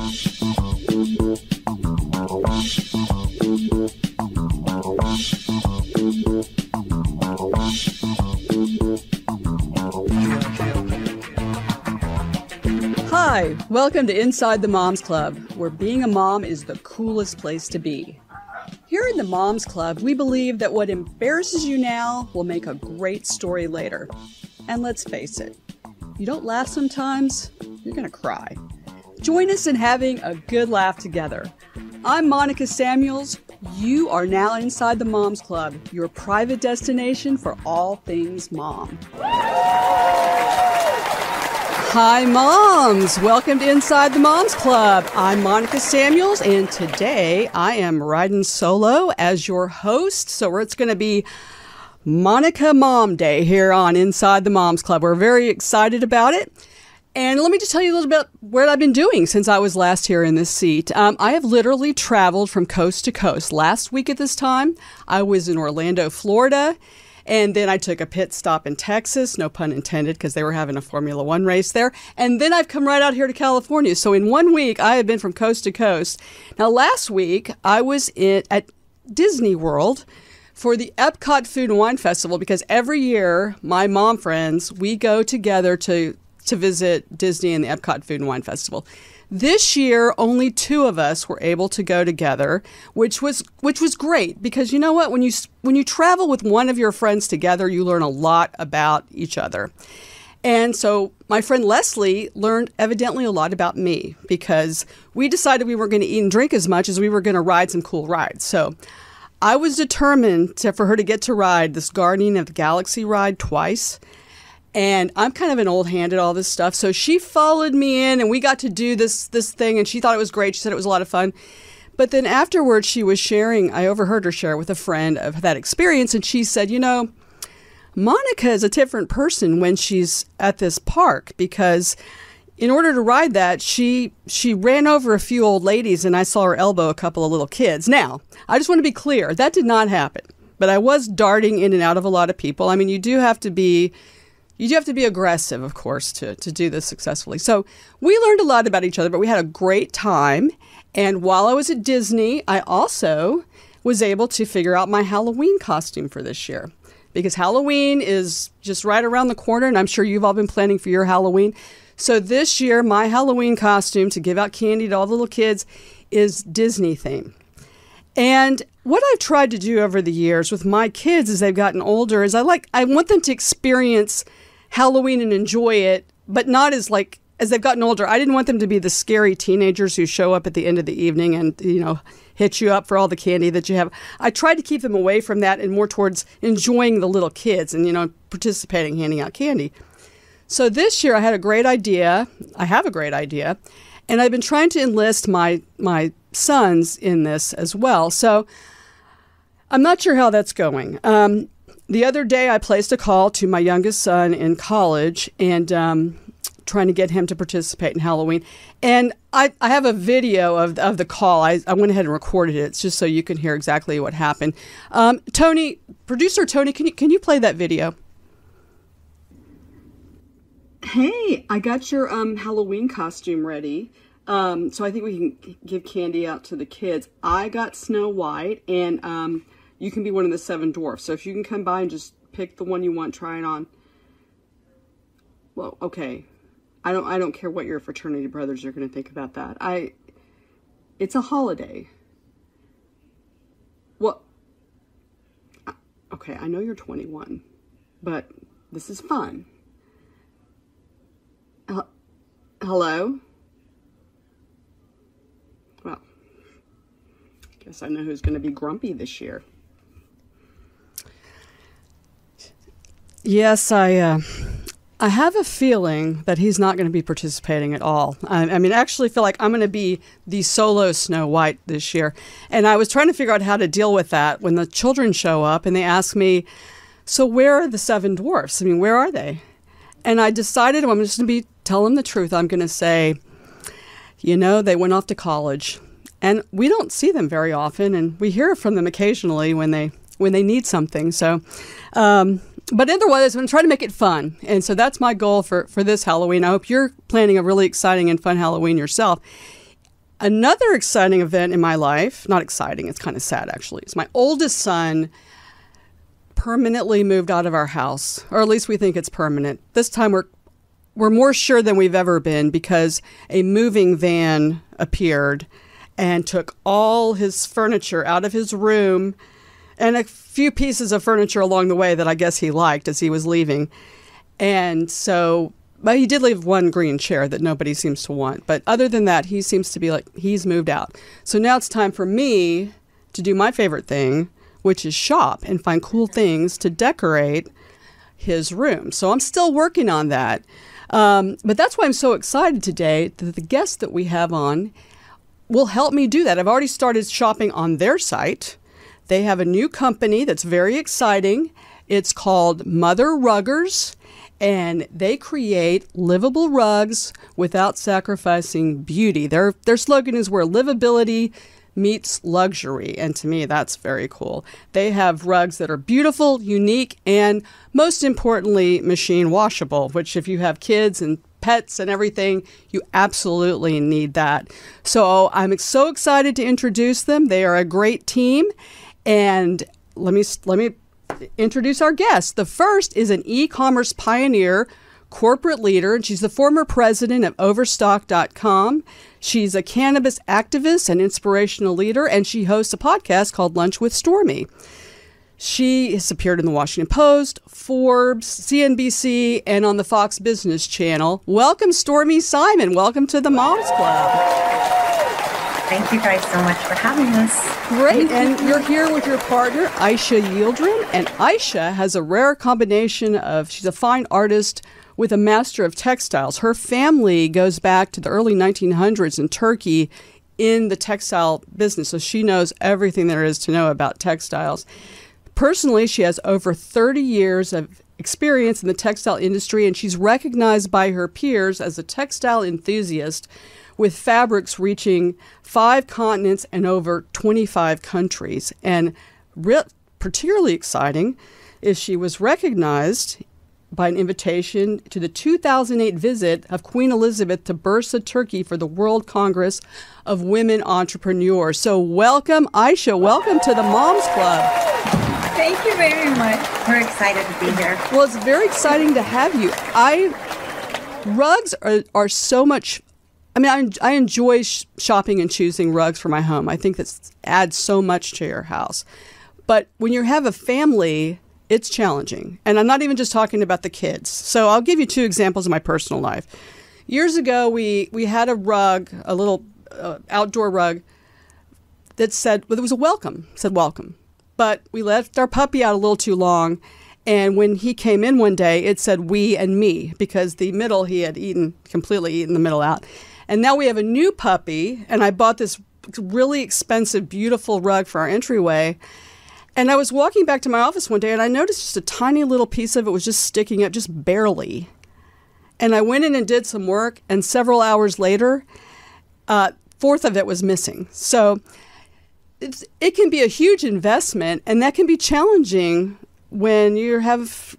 Hi, welcome to Inside the Moms Club, where being a mom is the coolest place to be. Here in the Moms Club, we believe that what embarrasses you now will make a great story later. And let's face it, you don't laugh sometimes, you're gonna cry. Join us in having a good laugh together. I'm Monica Samuels. You are now inside the Moms Club, your private destination for all things mom. Hi, moms! Welcome to Inside the Moms Club. I'm Monica Samuels, and today I am riding solo as your host. So it's going to be Monica Mom Day here on Inside the Moms Club. We're very excited about it. And let me just tell you a little bit what I've been doing since I was last here in this seat. I have literally traveled from coast to coast. Last week at this time, I was in Orlando, Florida. And then I took a pit stop in Texas, no pun intended, because they were having a Formula One race there. And then I've come right out here to California. So in 1 week, I have been from coast to coast. Now, last week, I was at Disney World for the Epcot Food and Wine Festival, because every year, my mom friends, we go together to visit Disney and the Epcot Food and Wine Festival. This year, only 2 of us were able to go together, which was great, because you know what? When you travel with one of your friends together, you learn a lot about each other. And so my friend Leslie learned evidently a lot about me, because we decided we weren't going to eat and drink as much as we were going to ride some cool rides. So I was determined for her to get to ride this Guardian of the Galaxy ride twice. And I'm kind of an old hand at all this stuff. So she followed me in and we got to do this thing, and she thought it was great. She said it was a lot of fun. But then afterwards she was sharing, I overheard her share with a friend of that experience, and she said, you know, Monica is a different person when she's at this park, because in order to ride that, she ran over a few old ladies, and I saw her elbow a couple of little kids. Now, I just want to be clear, that did not happen. But I was darting in and out of a lot of people. I mean, you do have to be aggressive, of course, to do this successfully. So we learned a lot about each other, but we had a great time. And while I was at Disney, I also was able to figure out my Halloween costume for this year, because Halloween is just right around the corner, and I'm sure you've all been planning for your Halloween. So this year, my Halloween costume to give out candy to all the little kids is Disney theme. And what I've tried to do over the years with my kids as they've gotten older is I want them to experience Halloween and enjoy it, but not as they've gotten older. I didn't want them to be the scary teenagers who show up at the end of the evening and, hit you up for all the candy that you have. I tried to keep them away from that and more towards enjoying the little kids and, participating, handing out candy. So this year I had a great idea. I have a great idea. And I've been trying to enlist my sons in this as well. So I'm not sure how that's going. The other day, I placed a call to my youngest son in college and trying to get him to participate in Halloween. And I have a video of the call. I went ahead and recorded it. It's just so you can hear exactly what happened. Producer Tony, can you play that video? Hey, I got your Halloween costume ready. So I think we can give candy out to the kids. I got Snow White, and you can be one of the 7 dwarfs. So if you can come by and just pick the one you want, try it on. Well, okay. I don't care what your fraternity brothers are going to think about that. It's a holiday. Well, okay, I know you're 21, but this is fun. Hello? Well, guess I know who's going to be grumpy this year. Yes, I have a feeling that he's not going to be participating at all. I actually feel like I'm going to be the solo Snow White this year. And I was trying to figure out how to deal with that when the children show up and they ask me, so where are the 7 dwarfs? Where are they? And I decided I'm just going to tell them the truth. I'm going to say, they went off to college. And we don't see them very often, and we hear from them occasionally when they need something. So, but otherwise, I'm going to try to make it fun. And so that's my goal for this Halloween. I hope you're planning a really exciting and fun Halloween yourself. Another exciting event in my life, not exciting, it's kind of sad actually, is my oldest son permanently moved out of our house, or at least we think it's permanent. This time we're more sure than we've ever been because a moving van appeared and took all his furniture out of his room and a few pieces of furniture along the way that I guess he liked as he was leaving. And so, but he did leave one green chair that nobody seems to want. But other than that, he seems to be like he's moved out. So now it's time for me to do my favorite thing, which is shop and find cool things to decorate his room. So I'm still working on that. But that's why I'm so excited today that the guest that we have on will help me do that. I've already started shopping on their site. They have a new company that's very exciting. It's called Mother Ruggers, and they create livable rugs without sacrificing beauty. Their slogan is where livability meets luxury, and to me, that's very cool. They have rugs that are beautiful, unique, and most importantly, machine washable, which if you have kids and pets and everything, you absolutely need that. So I'm so excited to introduce them. They are a great team, and let me introduce our guest. The first is an e-commerce pioneer, corporate leader, and she's the former president of Overstock.com. She's a cannabis activist and inspirational leader, and she hosts a podcast called Lunch with Stormy. She has appeared in the Washington Post, Forbes, CNBC, and on the Fox Business Channel. Welcome, Stormy Simon. Welcome to the Moms Club. Thank you guys so much for having us. Great. And you're here with your partner, Ayse Yildirim. And Ayse has a rare combination of, she's a fine artist with a master of textiles. Her family goes back to the early 1900s in Turkey in the textile business. So she knows everything there is to know about textiles. Personally, she has over 30 years of experience in the textile industry, and she's recognized by her peers as a textile enthusiast with fabrics reaching 5 continents and over 25 countries. And particularly exciting is she was recognized by an invitation to the 2008 visit of Queen Elizabeth to Bursa, Turkey for the World Congress of Women Entrepreneurs. So welcome, Ayse. Welcome to the Moms Club. Thank you very much. We're excited to be here. Well, it's very exciting to have you. Rugs are so much. I mean, I enjoy shopping and choosing rugs for my home. I think that adds so much to your house. But when you have a family, it's challenging. And I'm not even just talking about the kids. So I'll give you 2 examples of my personal life. Years ago, we had a rug, a little outdoor rug that said, well, it was a welcome, said welcome. But we left our puppy out a little too long. And when he came in one day, it said we and me, because the middle he had completely eaten the middle out. And now we have a new puppy, and I bought this really expensive, beautiful rug for our entryway. And I was walking back to my office one day, and I noticed just a tiny little piece of it was just sticking up, just barely. And I went in and did some work, and several hours later, 1/4 of it was missing. So it can be a huge investment, and that can be challenging when you have,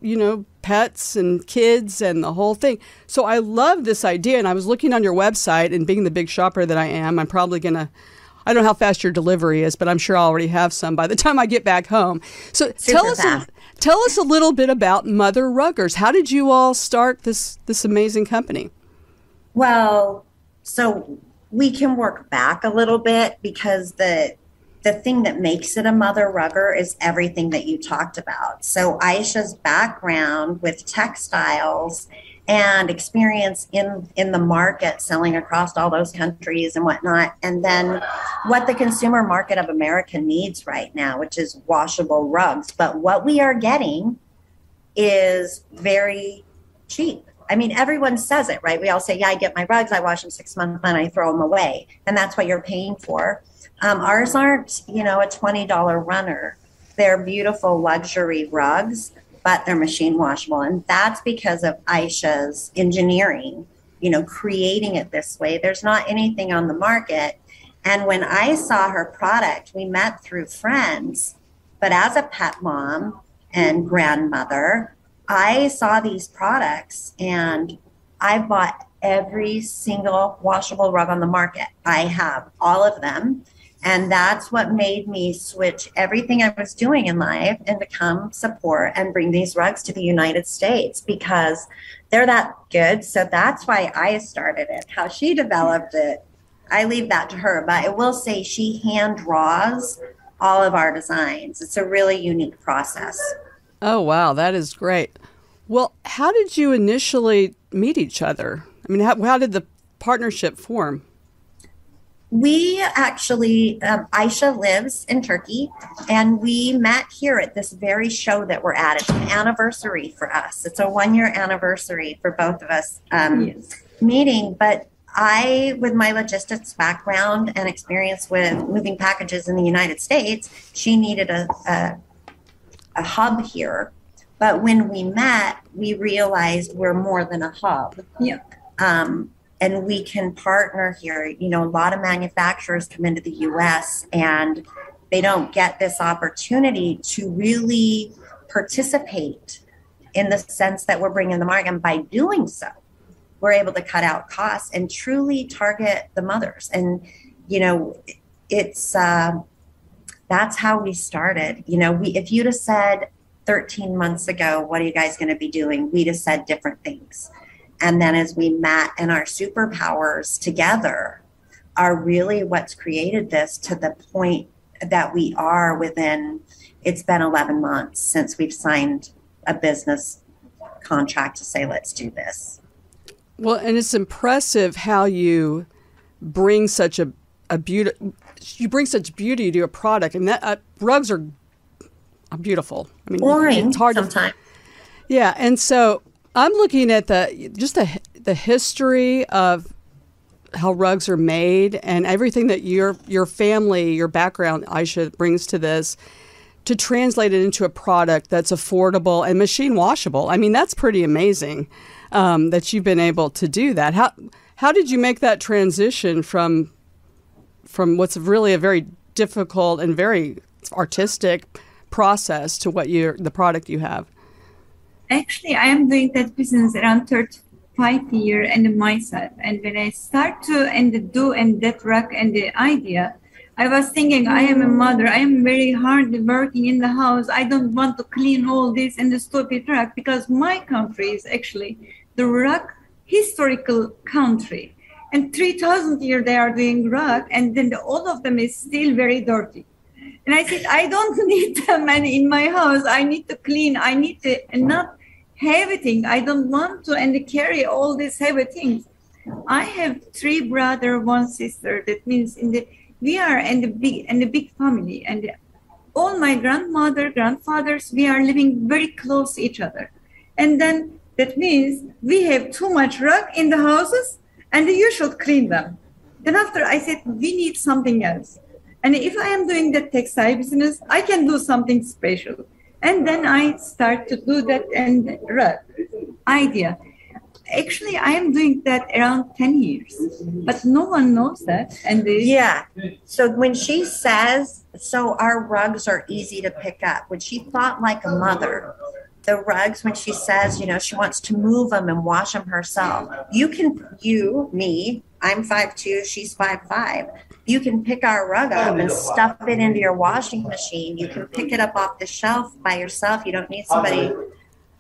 pets and kids and the whole thing. So I love this idea, and I was looking on your website, and being the big shopper that I am, I'm probably going to, I don't know how fast your delivery is, but I'm sure I already have some by the time I get back home. So tell us a little bit about Mother Ruggers. How did you all start this amazing company? Well, so we can work back a little bit, because the thing that makes it a Mother Rugger is everything that you talked about. So Ayse's background with textiles and experience in the market, selling across all those countries and whatnot, and then what the consumer market of America needs right now, which is washable rugs. But what we are getting is very cheap. I mean, everyone says it, right? We all say, yeah, I get my rugs, I wash them 6 months, and I throw them away. And that's what you're paying for. Ours aren't, a $20 runner. They're beautiful luxury rugs, but they're machine washable. And that's because of Ayse's engineering, creating it this way. There's not anything on the market. And when I saw her product, we met through friends. But as a pet mom and grandmother, I saw these products, and I bought every single washable rug on the market. I have all of them. And that's what made me switch everything I was doing in life and become support and bring these rugs to the United States because they're that good. So that's why I started it. How she developed it, I leave that to her. But I will say she hand draws all of our designs. It's a really unique process. Oh, wow. That is great. Well, how did you initially meet each other? I mean, how did the partnership form? We actually, Ayse lives in Turkey, and we met here at this very show that we're at. It's an anniversary for us. It's a 1-year anniversary for both of us meeting. But I, with my logistics background and experience with moving packages in the United States, she needed a hub here. But when we met, we realized we're more than a hub. Yeah. And we can partner here. You know, a lot of manufacturers come into the U.S. and they don't get this opportunity to really participate in the sense that we're bringing the market. And by doing so, we're able to cut out costs and truly target the mothers. And, you know, it's that's how we started. You know, if you'd have said 13 months ago, what are you guys going to be doing? We'd have said different things. And then as we met, and our superpowers together are really what's created this to the point that we are within, it's been 11 months since we've signed a business contract to say, let's do this. Well, and it's impressive how you bring such a beauty, you bring such beauty to a product. And that rugs are beautiful. I mean, boring it's hard sometimes. Yeah, and so I'm looking at the history of how rugs are made and everything that your family, your background, Ayse, brings to this, to translate it into a product that's affordable and machine washable. I mean, that's pretty amazing that you've been able to do that. How did you make that transition from what's really a very difficult and very artistic process to the product you have? Actually, I am doing that business around 35 years and myself. And when I start to do that rug and the idea, I was thinking, I am a mother. I am very hard working in the house. I don't want to clean all this and the stupid rug because my country is actually the rug historical country. And 3,000 years they are doing rug, and then all of them is still very dirty. And I said, I don't need them in my house. I need to clean. I need to not heavy thing. I don't want to carry all these heavy things. I have 3 brothers, 1 sister. That means we are in the big family, and all my grandmother, grandfathers, we are living very close to each other. And then that means we have too much rug in the houses, and you should clean them. Then after I said, we need something else. And if I am doing the textile business, I can do something special. And then I start to do that and rug idea. Actually, I am doing that around 10 years, but no one knows that. And yeah. So when she says, so our rugs are easy to pick up, when she thought like a mother, the rugs, when she says, you know, she wants to move them and wash them herself, me, I'm 5'2", she's 5'5". You can pick our rug up and stuff it into your washing machine. You can pick it up off the shelf by yourself. You don't need somebody,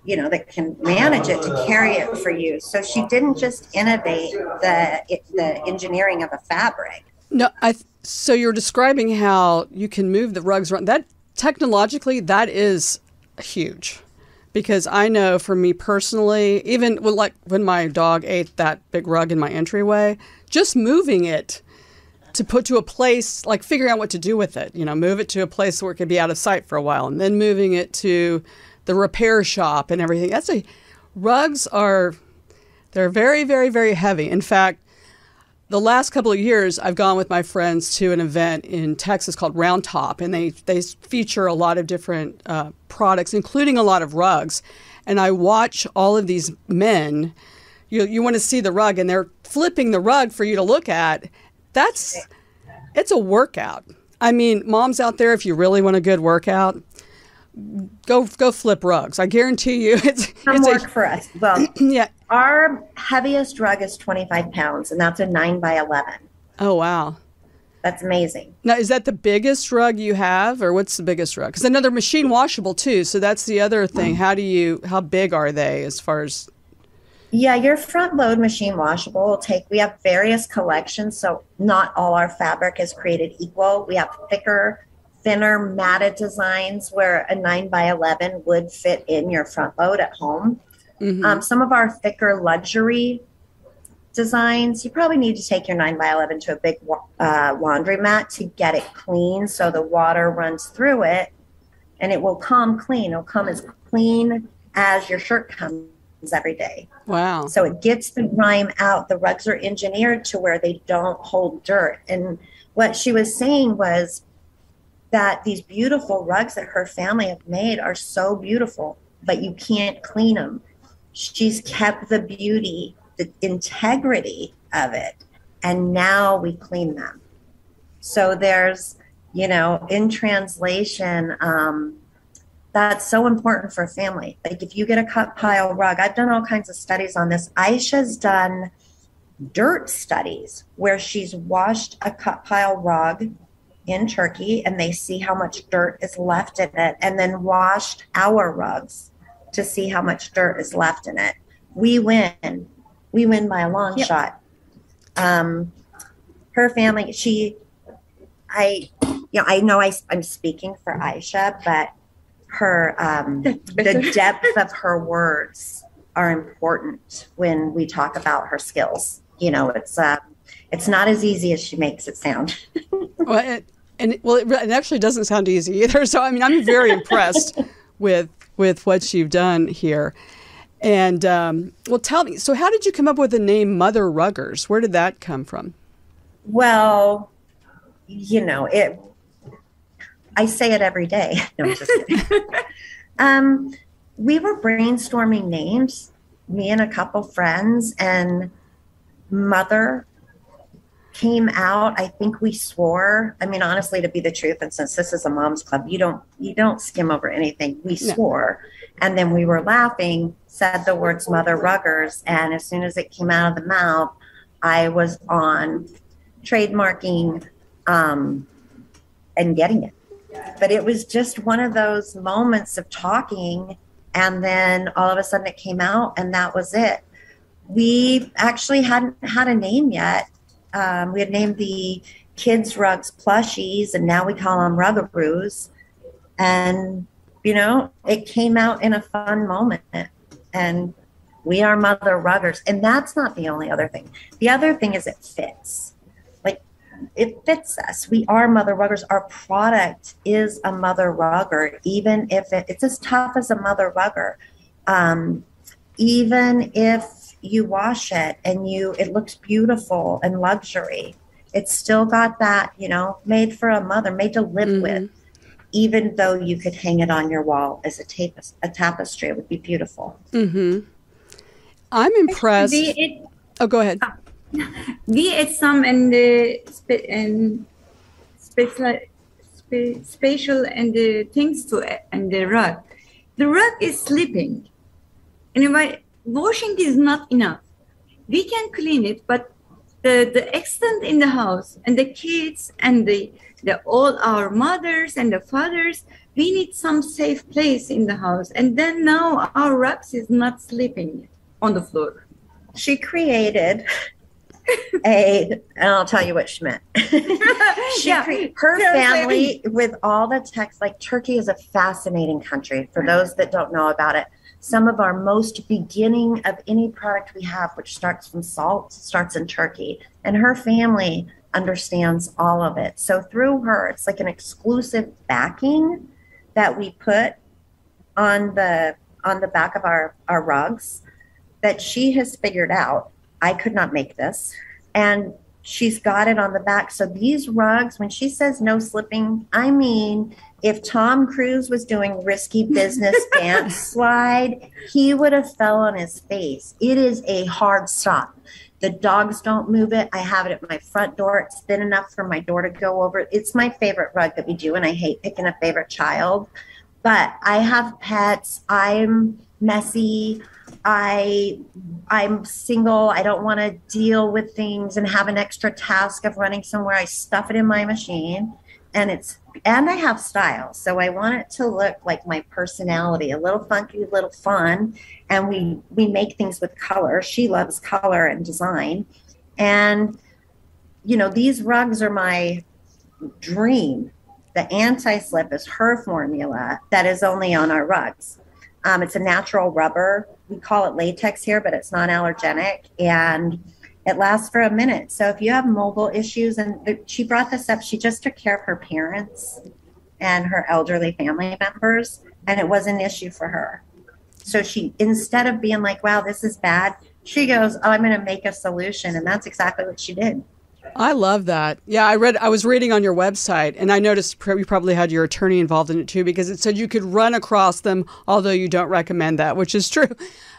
you know, that can manage it to carry it for you. So she didn't just innovate the engineering of a fabric. No, so you're describing how you can move the rugs around. That technologically, that is huge. Because I know for me personally, even when my dog ate that big rug in my entryway, just moving it to put to a place, like figuring out what to do with it, you know, move it to a place where it could be out of sight for a while, and then moving it to the repair shop and everything. Rugs they're very, very, very heavy. In fact, the last couple of years, I've gone with my friends to an event in Texas called Round Top, and they feature a lot of different products, including a lot of rugs. And I watch all of these men. You want to see the rug, and they're flipping the rug for you to look at. It's a workout. I mean, moms out there, if you really want a good workout, go flip rugs. I guarantee you, Some work for us. Well, yeah. Our heaviest rug is 25 pounds, and that's a 9x11. Oh wow. That's amazing. Now, is that the biggest rug you have, or what's the biggest rug? Because another machine washable too. So that's the other thing. How big are they as far as? Yeah, your front load machine washable will take, we have various collections. So not all our fabric is created equal. We have thicker, thinner, matted designs where a 9x11 would fit in your front load at home. Mm-hmm. Some of our thicker luxury designs, you probably need to take your 9x11 to a big laundromat to get it clean so the water runs through it and it will come clean. It'll come as clean as your shirt comes every day. Wow. So it gets the grime out. The rugs are engineered to where they don't hold dirt. And what she was saying was that these beautiful rugs that her family have made are so beautiful, but you can't clean them. She's kept the beauty, the integrity of it, and now we clean them. So there's, in translation, that's so important for a family. Like if you get a cut pile rug, I've done all kinds of studies on this. Ayse's done dirt studies where she's washed a cut pile rug in Turkey and they see how much dirt is left in it, and then washed our rugs to see how much dirt is left in it. We win by a long shot. Her family, I know I'm speaking for Ayse, but her, the depth of her words are important when we talk about her skills. It's not as easy as she makes it sound. Well, it actually doesn't sound easy either. So, I'm very impressed with what you've done here. And, tell me, so how did you come up with the name Mother Ruggers? Where did that come from? Well, I say it every day. No, I'm just kidding. We were brainstorming names, me and a couple friends, and Mother came out. I think we swore. Honestly, to be the truth, and since this is a mom's club, you don't skim over anything. We swore, and then we were laughing, said the words Mother Ruggers, and as soon as it came out of the mouth, I was on trademarking and getting it. But it was just one of those moments of talking, and then all of a sudden it came out, and that was it. We actually hadn't had a name yet. We had named the kids' rugs plushies, and now we call them Ruggaroos. And, it came out in a fun moment. And we are Mother Ruggers. And that's not the only other thing. The other thing is it fits. Like, it fits us. We are Mother Ruggers. Our product is a Mother Rugger, even if it's as tough as a Mother Rugger. Even if you wash it and it looks beautiful and luxury, it's still got that, made for a mother, made to live with. Even though you could hang it on your wall as a tapestry, it would be beautiful. Mm-hmm. I'm impressed. Go ahead. We add some and the spatial and the things to it, and the rug. The rug is sleeping. And washing is not enough. We can clean it, but the extent in the house and the kids and all our mothers and the fathers, we need some safe place in the house. And then now our rugs is not sleeping on the floor. She created and I'll tell you what she meant. Her family with all the text, like Turkey is a fascinating country. For those that don't know about it, some of our most beginning of any product we have, which starts from salt, starts in Turkey. And her family understands all of it. So through her, it's like an exclusive backing that we put on the back of our rugs that she has figured out. I could not make this. And she's got it on the back. So these rugs, when she says no slipping, I mean, if Tom Cruise was doing risky business dance slide, he would have fell on his face. It is a hard stop. The dogs don't move it. I have it at my front door. It's thin enough for my door to go over. It's my favorite rug that we do, and I hate picking a favorite child. But I have pets. I'm messy. I I'm single. I don't want to deal with things and have an extra task of running somewhere. I stuff it in my machine and I have style. So I want it to look like my personality, a little funky, a little fun. And we make things with color. She loves color and design. And these rugs are my dream. The anti-slip is her formula that is only on our rugs. It's a natural rubber. We call it latex here, but it's not allergenic, and it lasts for a minute. So if you have mobile issues, and she brought this up, she just took care of her parents and her elderly family members, and it was an issue for her. So she, instead of being like, wow, this is bad, she goes, oh, I'm going to make a solution. And that's exactly what she did. I love that. Yeah, I was reading on your website, and I noticed you probably had your attorney involved in it too, because it said you could run across them, although you don't recommend that, which is true.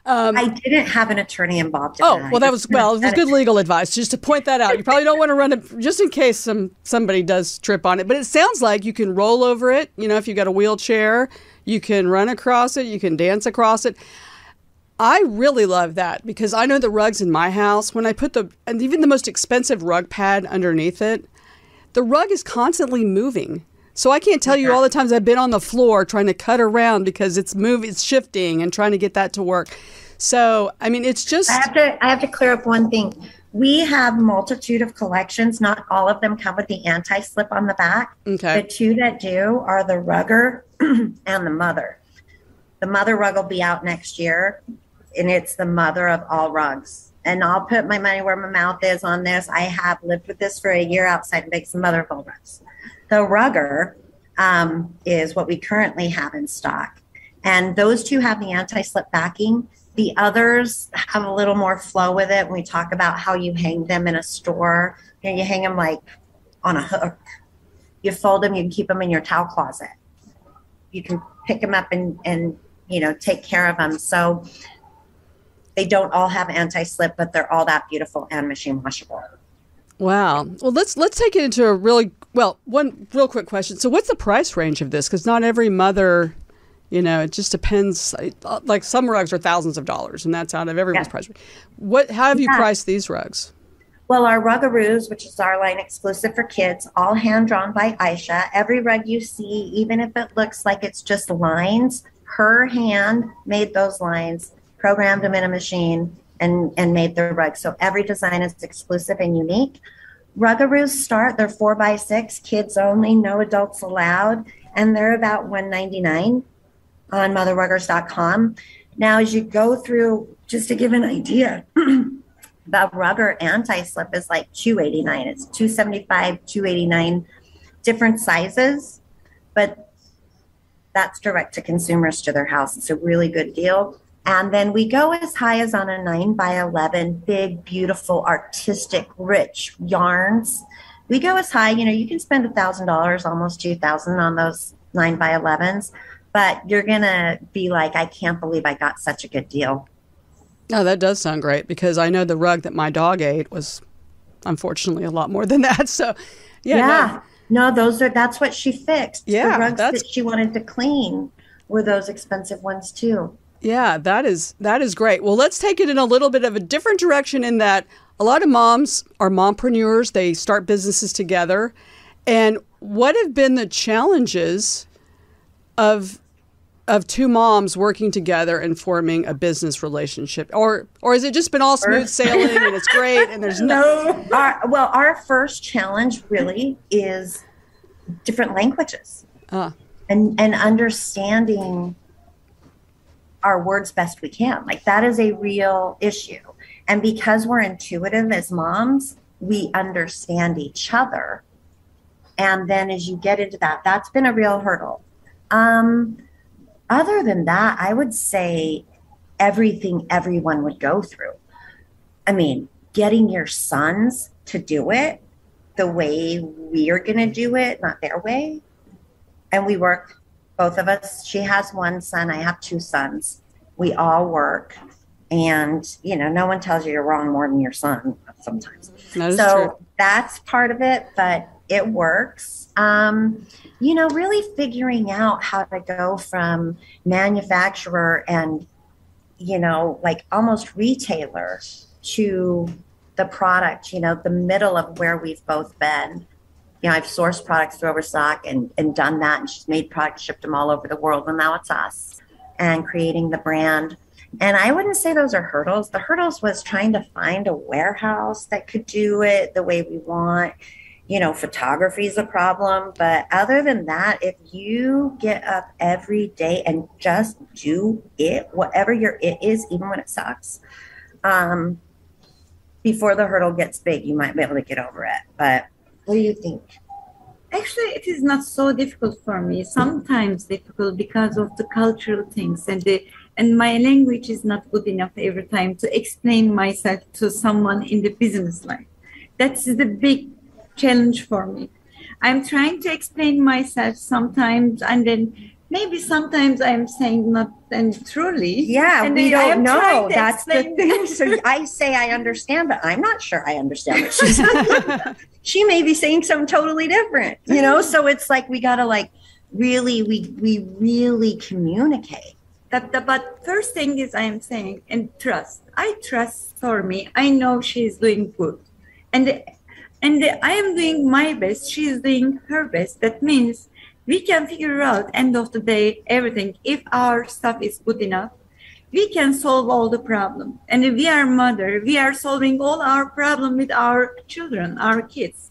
I didn't have an attorney involved in that. Well, it was good legal advice, just to point that out. You probably don't want to run it just in case somebody does trip on it. But it sounds like you can roll over it. If you've got a wheelchair, you can run across it, you can dance across it. I really love that, because I know the rugs in my house, when I put and even the most expensive rug pad underneath it, the rug is constantly moving. So I can't tell you all the times I've been on the floor trying to cut around because it's shifting and trying to get that to work. So, I mean, it's just... I have to clear up one thing. We have multitude of collections. Not all of them come with the anti-slip on the back. Okay. The two that do are the rugger and the mother. The mother rug will be out next year, and it's the mother of all rugs. And I'll put my money where my mouth is on this. I have lived with this for a year outside and makes the mother of all rugs. The rugger is what we currently have in stock. And those two have the anti-slip backing. The others have a little more flow with it. When we talk about how you hang them in a store, you hang them like on a hook. You fold them, you can keep them in your towel closet. You can pick them up and take care of them. So they don't all have anti-slip, but they're all that beautiful and machine washable. Wow. Well, let's take it into one real quick question. So what's the price range of this? Because not every mother, it just depends. Like some rugs are thousands of dollars, and that's out of everyone's price range. How have you priced these rugs? Well, our Rugaroos, which is our line exclusive for kids, all hand-drawn by Ayse. Every rug you see, even if it looks like it's just lines, her hand made those lines, programmed them in a machine, and made the rug. So every design is exclusive and unique. Rugaroos they're 4x6, kids only, no adults allowed, and they're about $199 on motherruggers.com. Now, as you go through, just to give an idea, the rugger anti-slip is like $289. It's $275, $289, different sizes, but that's direct to consumers to their house. It's a really good deal. And then we go as high as on a 9x11, big, beautiful, artistic, rich yarns. We go as high, you can spend $1,000, almost $2,000 on those 9x11s, but you're going to be like, I can't believe I got such a good deal. Oh, that does sound great, because I know the rug that my dog ate was unfortunately a lot more than that. So, yeah. No, that's what she fixed. Yeah, the rugs that she wanted to clean were those expensive ones too. Yeah, that is great. Well, let's take it in a little bit of a different direction, in that a lot of moms are mompreneurs. They start businesses together. And what have been the challenges of two moms working together and forming a business relationship? Or has it just been all smooth sailing and it's great and there's no... Our first challenge really is different languages and understanding our words best we can. Like, that is a real issue. And because we're intuitive as moms, we understand each other. And then as you get into that, that's been a real hurdle. Other than that, I would say everything everyone would go through. I mean, getting your sons to do it the way we are going to do it, not their way. And we work, both of us. She has one son. I have two sons. We all work. And, no one tells you you're wrong more than your son sometimes. That is true. That's part of it. But it works. Really figuring out how to go from manufacturer and, like almost retailer to the product, the middle of where we've both been. I've sourced products through Overstock and done that, and she's made products, shipped them all over the world, and now it's us and creating the brand. And I wouldn't say those are hurdles. The hurdles was trying to find a warehouse that could do it the way we want. Photography is a problem. But other than that, if you get up every day and just do it, whatever your it is, even when it sucks, before the hurdle gets big, you might be able to get over it. But what do you think? Actually, it is not so difficult for me. Sometimes difficult because of the cultural things, and my language is not good enough every time to explain myself to someone in the business life. That's the big challenge for me. I'm trying to explain myself sometimes, and then maybe sometimes I'm saying not and truly. Yeah, and we don't know. That's the thing. So I say I understand, but I'm not sure I understand what she's saying. She may be saying something totally different, So it's like we gotta we really communicate. But first thing is I am saying, and trust. I trust Stormy. I know she is doing good, and I am doing my best. She is doing her best. That means we can figure out end of the day everything. If our stuff is good enough, we can solve all the problem. And if we are mother, we are solving all our problem with our children, our kids,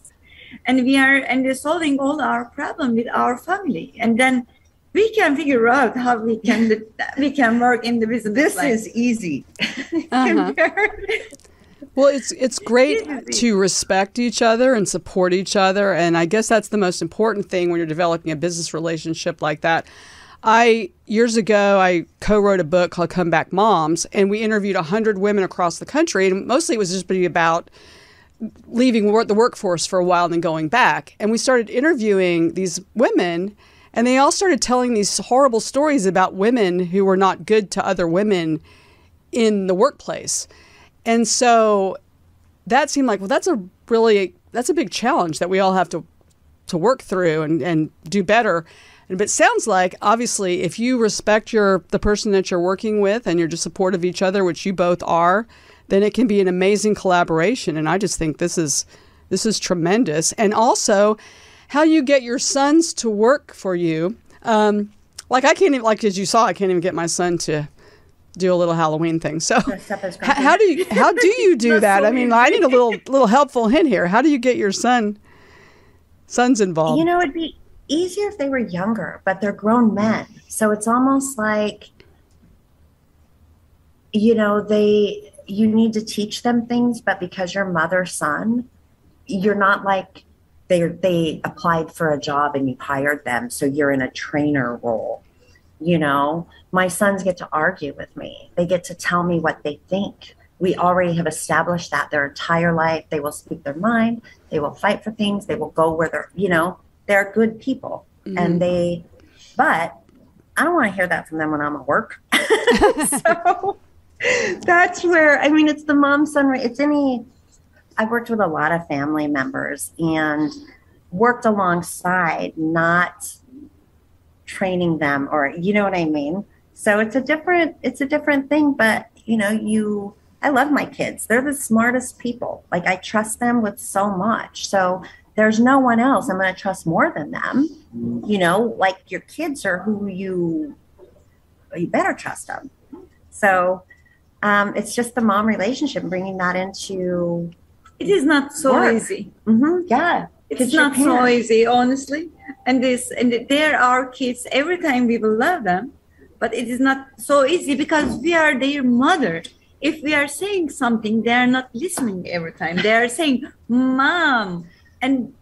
and we're solving all our problem with our family. And then we can figure out how we can work in the business. This life. is easy. Well, it's great to respect each other and support each other. And I guess that's the most important thing when you're developing a business relationship like that. Years ago, I co-wrote a book called Come Back Moms, and we interviewed 100 women across the country. And mostly it was just about leaving the workforce for a while and then going back. And we started interviewing these women, and they all started telling these horrible stories about women who were not good to other women in the workplace. And so that seemed like, well, that's a big challenge that we all have to work through and do better. But it sounds like, obviously, if you respect the person that you're working with and you're just supportive of each other, which you both are, then it can be an amazing collaboration. And I just think this is tremendous. And also how you get your sons to work for you. As you saw, I can't even get my son to do a little Halloween thing. So how do you do that? I mean, I need a little helpful hint here. How do you get your sons involved? It'd be easier if they were younger, but they're grown men. So it's almost like, you need to teach them things, but because you're mother-son, you're not like they applied for a job and you hired them. So you're in a trainer role. My sons get to argue with me. They get to tell me what they think. We already have established that their entire life. They will speak their mind. They will fight for things. They will go where they're good people. Mm-hmm. But I don't want to hear that from them when I'm at work. So that's where, it's the mom-son, I've worked with a lot of family members and worked alongside, not training them, or you know what I mean? So it's a different thing, but I love my kids. They're the smartest people. Like, I trust them with so much. So there's no one else I'm going to trust more than them. Like your kids are who you better trust them. So it's just the mom relationship, bringing that into. It is not so work. Easy. Mm-hmm. Yeah. It's not so easy, honestly. And they're our kids. Every time we will love them, but it is not so easy because we are their mother. If we are saying something, they are not listening every time. They are saying, "Mom," and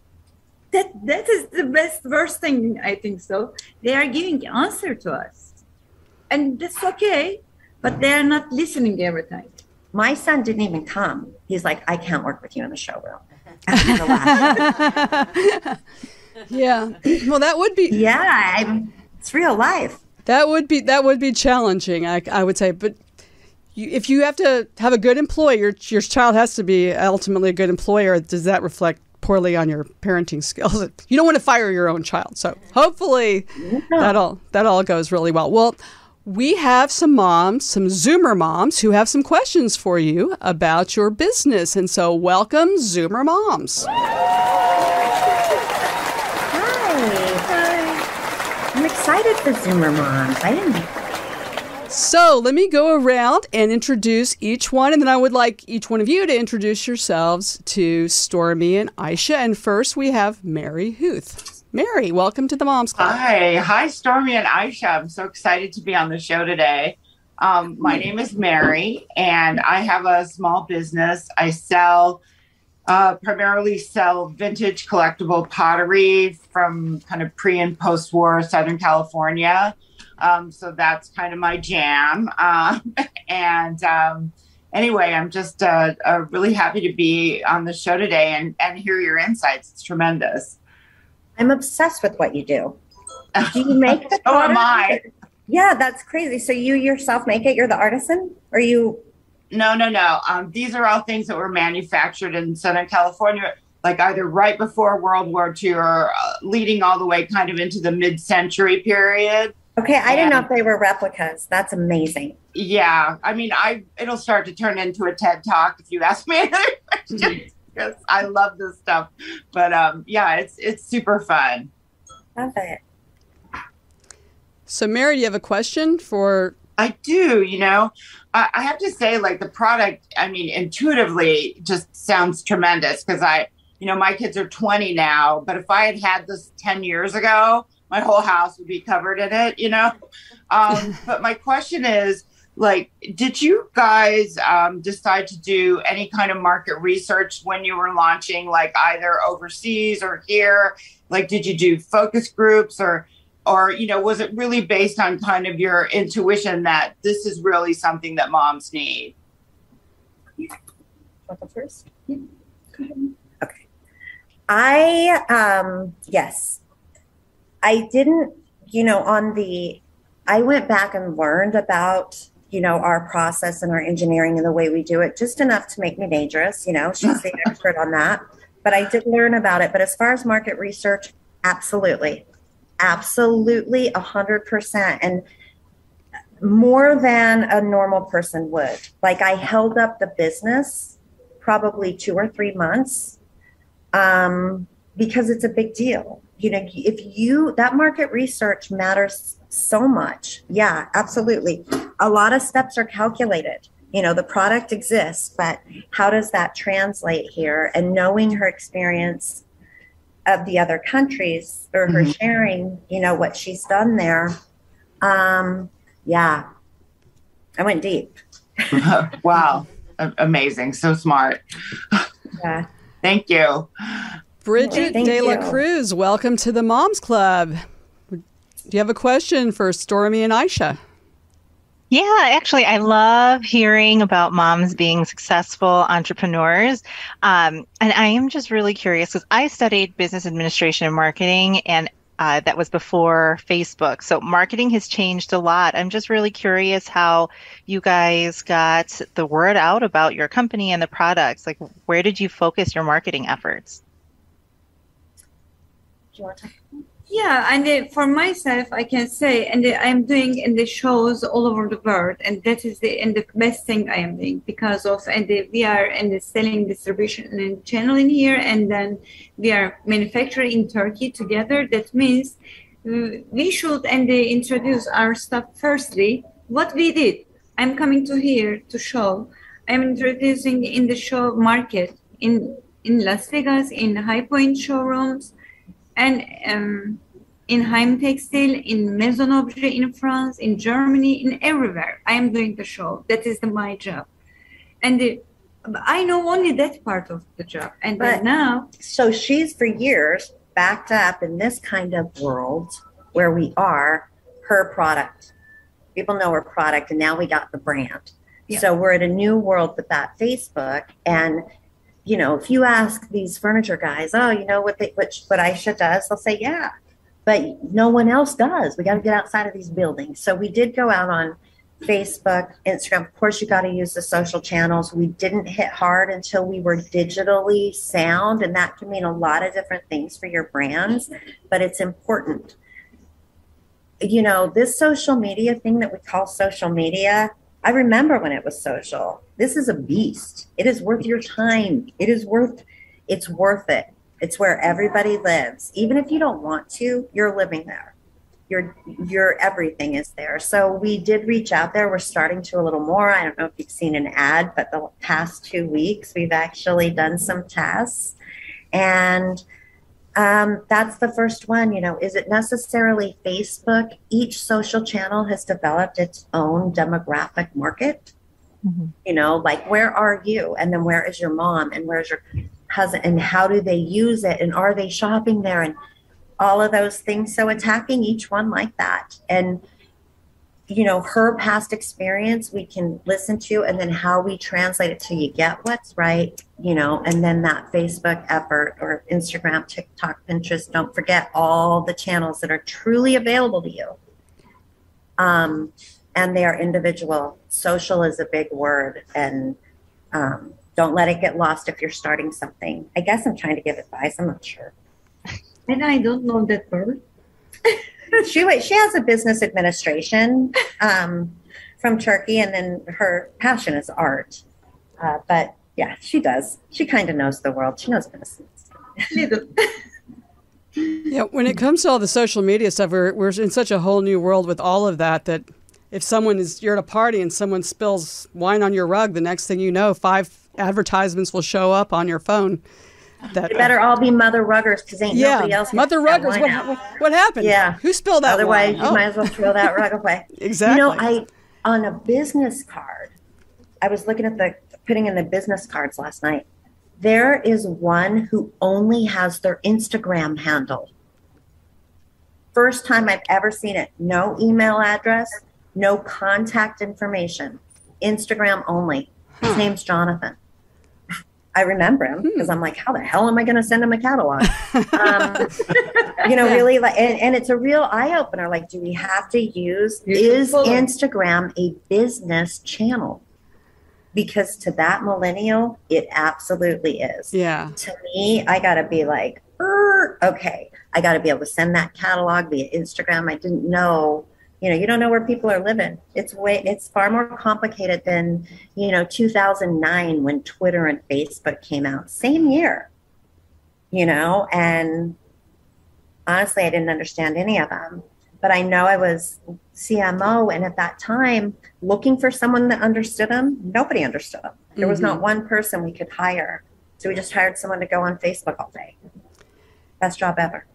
that is the worst thing. I think so. They are giving answer to us, and that's okay. But they are not listening every time. My son didn't even come. He's like, "I can't work with you in the showroom." Yeah. Well, that would be. Yeah, it's real life. That would be challenging, I would say. But if you have to have a good employer, your child has to be ultimately a good employer. Does that reflect poorly on your parenting skills. You don't want to fire your own child. So hopefully that all goes really well. Well, we have some moms, some Zoomer moms, who have some questions for you about your business. And so welcome, Zoomer moms. Hi. I'm excited for Zoomer moms. I didn't. So let me go around and introduce each one, and then I would like each one of you to introduce yourselves to Stormy and Ayse. And first we have Mary Huth. Mary, welcome to the Moms Club. Hi, Stormy and Ayse. I'm so excited to be on the show today. My name is Mary, and I have a small business. I primarily sell vintage collectible pottery from kind of pre and post-war Southern California. So that's kind of my jam. Anyway, I'm just really happy to be on the show today and hear your insights. It's tremendous. I'm obsessed with what you do. Do you make the So am I. Yeah, that's crazy. So you yourself make it? You're the artisan? Or you? No. These are all things that were manufactured in Southern California, like either right before World War II or leading all the way kind of into the mid-century period. Okay, I didn't know if they were replicas. That's amazing. Yeah, I mean, it'll start to turn into a TED Talk if you ask me another question, because I love this stuff. But yeah, it's super fun. Love it. So, Mary, do you have a question for? I do. I have to say, like, the product, I mean, intuitively just sounds tremendous because my kids are 20 now, but if I had this 10 years ago, my whole house would be covered in it, But my question is, like, did you guys decide to do any kind of market research when you were launching, like either overseas or here? Like, did you do focus groups or was it really based on kind of your intuition that this is really something that moms need? Want to go first? Yeah. Go ahead. Okay. Yes. I didn't, I went back and learned about, our process and our engineering and the way we do it, just enough to make me dangerous. She's the expert on that. But I did learn about it. But as far as market research, absolutely, 100%. And more than a normal person would. Like, I held up the business probably 2 or 3 months because it's a big deal. That market research matters so much. Yeah, absolutely. A lot of steps are calculated. The product exists, but how does that translate here? And knowing her experience of the other countries or her sharing, what she's done there. Yeah, I went deep. Wow. Amazing. So smart. Yeah. Thank you. Bridget De La Cruz, welcome to the Moms Club. Do you have a question for Stormy and Ayse? Yeah, actually, I love hearing about moms being successful entrepreneurs. And I am just really curious because I studied business administration and marketing, and that was before Facebook. So marketing has changed a lot. I'm just really curious how you guys got the word out about your company and the products. Like, where did you focus your marketing efforts? Yeah, and for myself, I can say, and I'm doing in the shows all over the world, and that is the best thing I am doing because of, and we are in the selling, distribution, and channeling here, and then we are manufacturing in Turkey together. That means we should introduce our stuff firstly. What we did, I'm coming to here to show. I'm introducing in the show market in Las Vegas, in High Point showrooms. And in Heim Textile, in Maison Objet in France, in Germany, in everywhere, I am doing the show. That is my job. And I know only that part of the job. And but now. So she's for years backed up in this kind of world where we are, her product. People know her product, and now we got the brand. Yeah. So we're at a new world with that Facebook. And if you ask these furniture guys, what Ayse does, they'll say, yeah, but no one else does. We got to get outside of these buildings. So we did go out on Facebook, Instagram. Of course, you got to use the social channels. We didn't hit hard until we were digitally sound, and that can mean a lot of different things for your brands, but it's important. You know, this social media thing that we call social media, I remember when it was social. This is a beast. It is worth your time. It's worth it. It's where everybody lives. Even if you don't want to, you're living there. Your everything is there. So we did reach out there. We're starting to a little more. I don't know if you've seen an ad, but the past 2 weeks, we've actually done some tests. And that's the first one. You know, is it necessarily Facebook? Each social channel has developed its own demographic market. Mm-hmm. You know, like, where are you? And then where is your mom? And where's your cousin? And how do they use it? And are they shopping there? And all of those things. So attacking each one like that. And, you know, her past experience we can listen to, and then how we translate it till you get what's right, you know, and then that Facebook effort, or Instagram, TikTok, Pinterest. Don't forget all the channels that are truly available to you. And they are individual. Social is a big word, and don't let it get lost if you're starting something. I guess I'm trying to give advice. I'm not sure. And I don't know that word. She has a business administration from Turkey, and then her passion is art. But yeah, she does. She kind of knows the world. She knows business. Yeah, when it comes to all the social media stuff, we're in such a whole new world with all of that if you're at a party and someone spills wine on your rug, the next thing you know, 5 advertisements will show up on your phone. They better all be Mother Ruggers, because ain't nobody else. Mother Ruggers. What happened? Yeah. Who spilled that? Otherwise, you might as well throw that rug away. Exactly. You know, on a business card, I was looking at putting in the business cards last night. There is one who only has their Instagram handle. First time I've ever seen it. No email address, no contact information. Instagram only. His name's Jonathan. I remember him because I'm like, how the hell am I going to send him a catalog? You know, really, like, and it's a real eye opener. Like, do we have to is Instagram a business channel? Because to that millennial, it absolutely is. Yeah. To me, I got to be like, okay, I got to be able to send that catalog via Instagram. I didn't know. You know, you don't know where people are living. It's far more complicated than, 2009 when Twitter and Facebook came out. Same year, and honestly, I didn't understand any of them. But I know I was CMO, and at that time, looking for someone that understood them, nobody understood them. There was not one person we could hire. So we just hired someone to go on Facebook all day. Best job ever.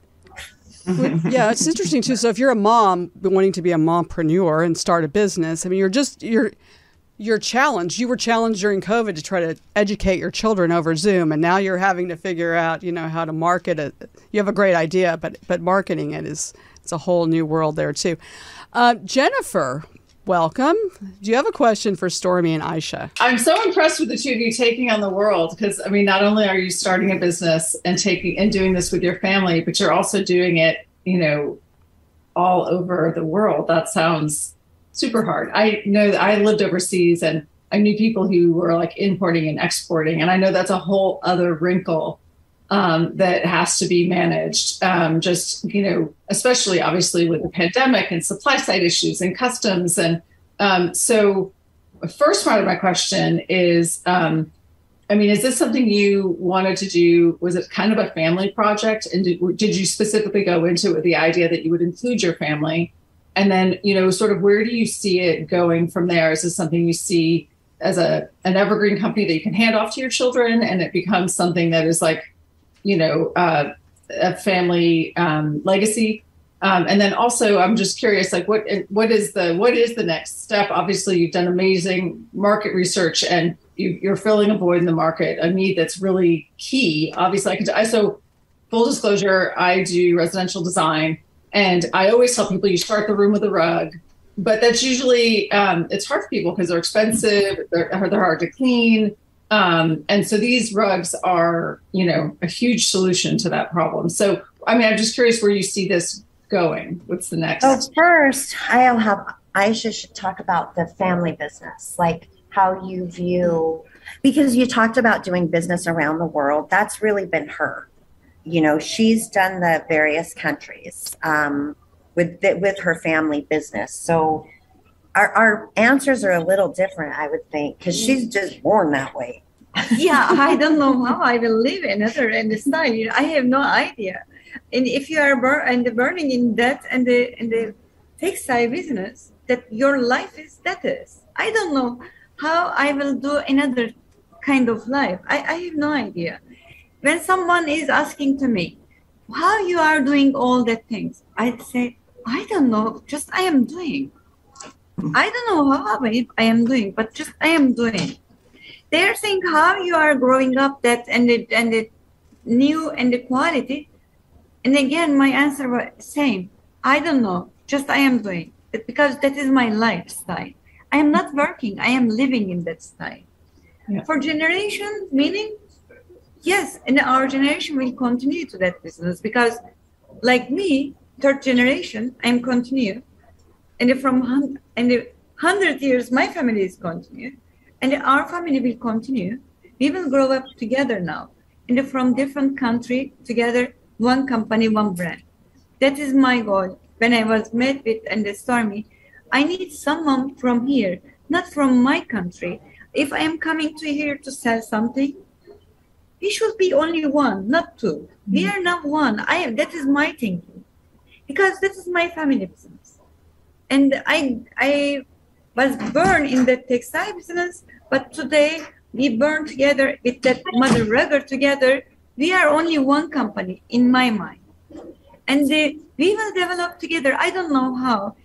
Yeah, it's interesting too. So if you're a mom wanting to be a mompreneur and start a business, I mean, you're challenged. You were challenged during COVID to try to educate your children over Zoom, and now you're having to figure out, how to market it. You have a great idea, but marketing it's a whole new world there too. Jennifer, welcome. Do you have a question for Stormy and Ayse? I'm so impressed with the two of you taking on the world, because I mean, not only are you starting a business and doing this with your family, but you're also doing it, all over the world. That sounds super hard. I know that I lived overseas, and I knew people who were like importing and exporting, and I know that's a whole other wrinkle that has to be managed. Especially obviously with the pandemic and supply side issues and customs. And so the first part of my question is, is this something you wanted to do? Was it kind of a family project? And did you specifically go into it with the idea that you would include your family? And then, sort of where do you see it going from there? Is this something you see as an evergreen company that you can hand off to your children, and it becomes something that is like, a family legacy? And then also, I'm just curious, like, what is the next step? Obviously, you've done amazing market research, and you're filling a void in the market, a need that's really key. Obviously, so full disclosure, I do residential design, and I always tell people you start the room with a rug, but that's usually it's hard for people because they're expensive, they're hard to clean. And so these rugs are, a huge solution to that problem. So, I'm just curious where you see this going. What's the next? So first, I Ayse should talk about the family business, like how you view, because you talked about doing business around the world. That's really been her. You know, she's done the various countries with her family business. So our answers are a little different, I would think, because she's just born that way. Yeah, I don't know how I will live another in this time. You know, I have no idea. And if you are burning in that and the textile business, that your life is that is. I don't know how I will do another kind of life. I have no idea. When someone is asking to me, how you are doing all that things, I'd say, I don't know, just I am doing. I don't know how I am doing, but just I am doing. They're saying how you are growing up that and the new and the quality. And again, my answer was same. I don't know, just I am doing. Because that is my lifestyle. I am not working, I am living in that style. Yeah. For generation, meaning, yes, and our generation will continue to that business because like me, third generation, I am continue. And from and the 100 years, my family is continue. And our family will continue. We will grow up together now. And from different country together, one company, one brand. That is my goal. When I was met with and Stormy, I need someone from here, not from my country. If I am coming to here to sell something, we should be only one, not two. We are not one. That is my thinking, because that is my family business, and I was born in the textile business, but today we burn together with that mother rugger together. We are only one company in my mind, and we will develop together. I don't know how,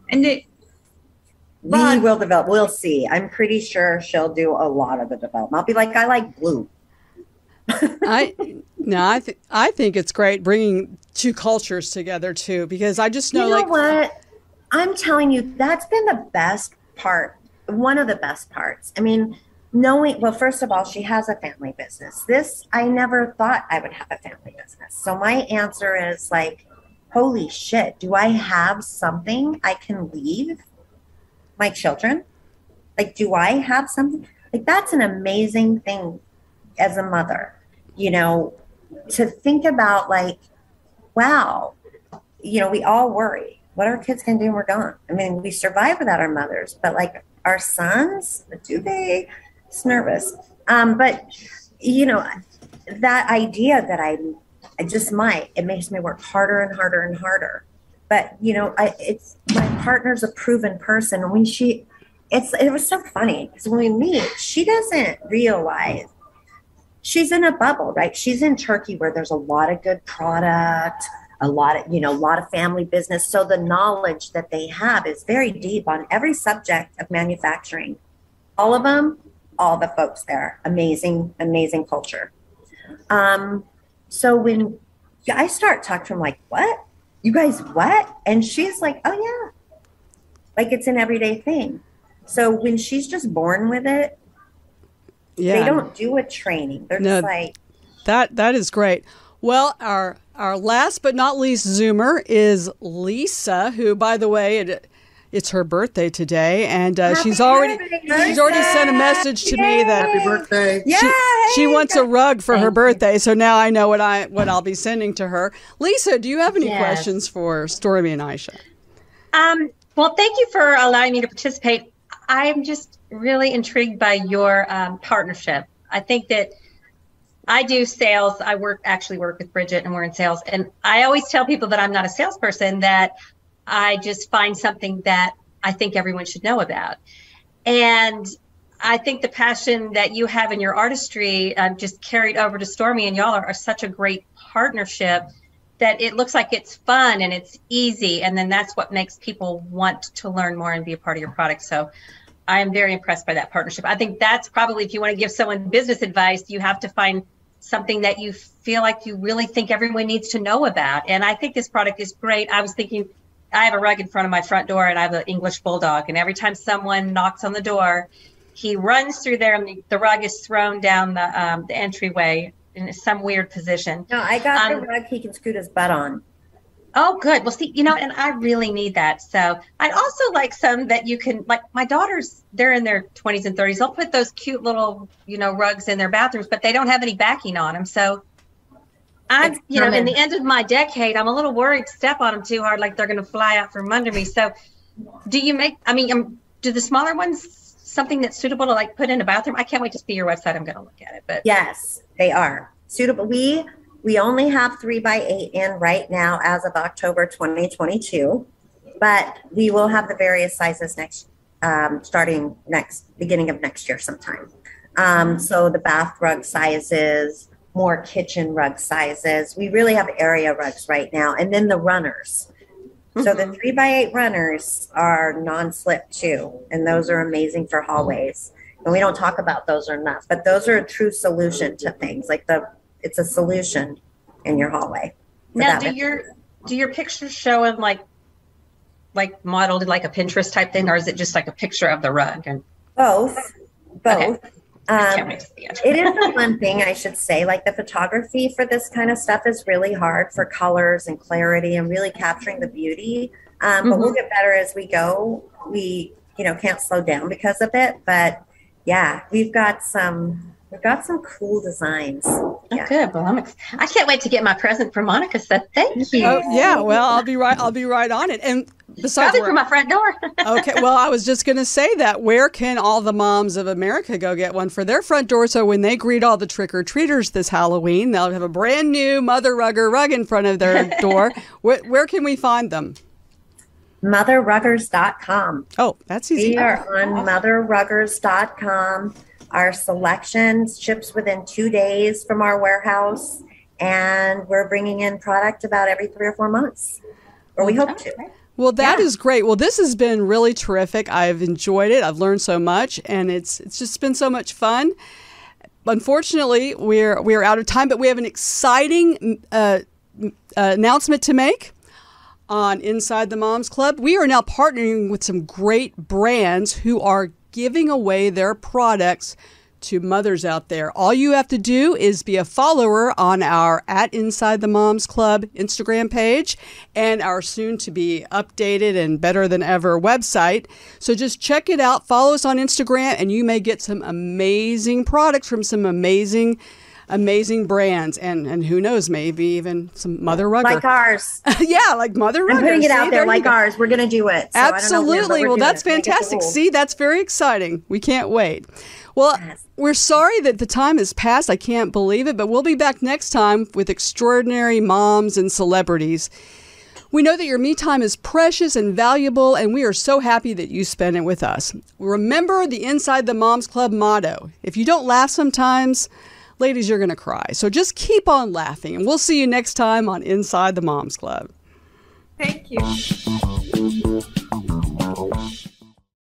and we will develop. We'll see. I'm pretty sure she'll do a lot of the development. I'll be like, I like blue. I think it's great bringing two cultures together too, because I just know, you know what? I'm telling you, that's been the best part. One of the best parts. I mean, knowing, well, first of all, she has a family business. I never thought I would have a family business. So my answer is like, holy shit, do I have something I can leave my children? Like, do I have something? Like, that's an amazing thing as a mother, you know, to think about, like, wow, you know, we all worry what our kids can do when we're gone. I mean, we survive without our mothers, but like our sons, do they? It's nervous. But, you know, that idea that I just might, it makes me work harder and harder and harder. But, you know, it's my partner's a proven person. And when it was so funny because when we meet, she doesn't realize she's in a bubble, right? She's in Turkey where there's a lot of good product, a lot of family business. So the knowledge that they have is very deep on every subject of manufacturing. All of them, all the folks there, amazing, amazing culture. So when I start talking to them, like, what? You guys, what? And she's like, oh yeah. Like it's an everyday thing. So when she's just born with it, yeah, they don't do a training. They're just like that is great. Well, our last but not least Zoomer is Lisa, who, by the way, it's her birthday today, and she's already sent a message to me that happy birthday. She wants a rug for her birthday. So now I know what I'll be sending to her. Lisa, do you have any questions for Stormy and Ayse? Well, thank you for allowing me to participate. I'm just really intrigued by your partnership. I think that I do sales. I actually work with Bridget, and we're in sales. And I always tell people that I'm not a salesperson, that I just find something that I think everyone should know about. And I think the passion that you have in your artistry just carried over to Stormy, and y'all are such a great partnership that it looks like it's fun and it's easy. And then that's what makes people want to learn more and be a part of your product. So I am very impressed by that partnership. I think that's probably, if you want to give someone business advice, you have to find something that you feel like you really think everyone needs to know about. And I think this product is great. I was thinking, I have a rug in front of my front door, and I have an English bulldog. And every time someone knocks on the door, he runs through there, and the rug is thrown down the entryway in some weird position. No, I got the rug he can scoot his butt on. Oh, good. Well, see, and I really need that. So I'd also like some that you can, like my daughters, they're in their 20s and 30s. They'll put those cute little, rugs in their bathrooms, but they don't have any backing on them. So I'm, in the end of my decade, I'm a little worried to step on them too hard, like they're going to fly out from under me. So do you do the smaller ones something that's suitable to like put in a bathroom? I can't wait to see your website. I'm going to look at it. But yes, they are suitable. We only have 3x8 in right now as of October 2022, but we will have the various sizes beginning of next year sometime. So the bath rug sizes, more kitchen rug sizes. We really have area rugs right now. And then the runners. So the 3x8 runners are non-slip too. And those are amazing for hallways. And we don't talk about those enough, but those are a true solution to things it's a solution in your hallway. Now, do your pictures show them like modeled like a Pinterest type thing, or is it just like a picture of the rug? And both. Okay. I can't wait to see it. It is the one thing I should say, like the photography for this kind of stuff is really hard for colors and clarity and really capturing the beauty. But we'll get better as we go. We, can't slow down because of it. But yeah, we've got some cool designs. Yeah. Good. Well, I can't wait to get my present from Monica. So thank you. Oh, yeah. Well, I'll be right on it. And besides, probably from my front door. Okay. Well, I was just going to say that. Where can all the moms of America go get one for their front door? So when they greet all the trick-or-treaters this Halloween, they'll have a brand new Mother Rugger rug in front of their door. Where can we find them? MotherRuggers.com. Oh, that's easy. We are on MotherRuggers.com. Our selection ships within 2 days from our warehouse, and we're bringing in product about every 3 or 4 months, or we hope to. Well, that is great. Well, this has been really terrific. I've enjoyed it. I've learned so much, and it's just been so much fun. Unfortunately, we're out of time, but we have an exciting announcement to make on Inside the Moms Club. We are now partnering with some great brands who are giving away their products to mothers out there. All you have to do is be a follower on our @Inside the Moms Club Instagram page and our soon to be updated and better than ever website. So just check it out. Follow us on Instagram and you may get some amazing products from some amazing brands, and who knows, maybe even some Mother Rugger. Like ours. Yeah, like Mother Rugger. I'm putting it out there like ours. We're going to do it. So absolutely. Well, that's fantastic. See, that's very exciting. We can't wait. Well, we're sorry that the time has passed. I can't believe it, but we'll be back next time with extraordinary moms and celebrities. We know that your me time is precious and valuable, and we are so happy that you spend it with us. Remember the Inside the Moms Club motto. If you don't laugh sometimes, ladies, you're going to cry. So just keep on laughing, and we'll see you next time on Inside the Moms Club. Thank you.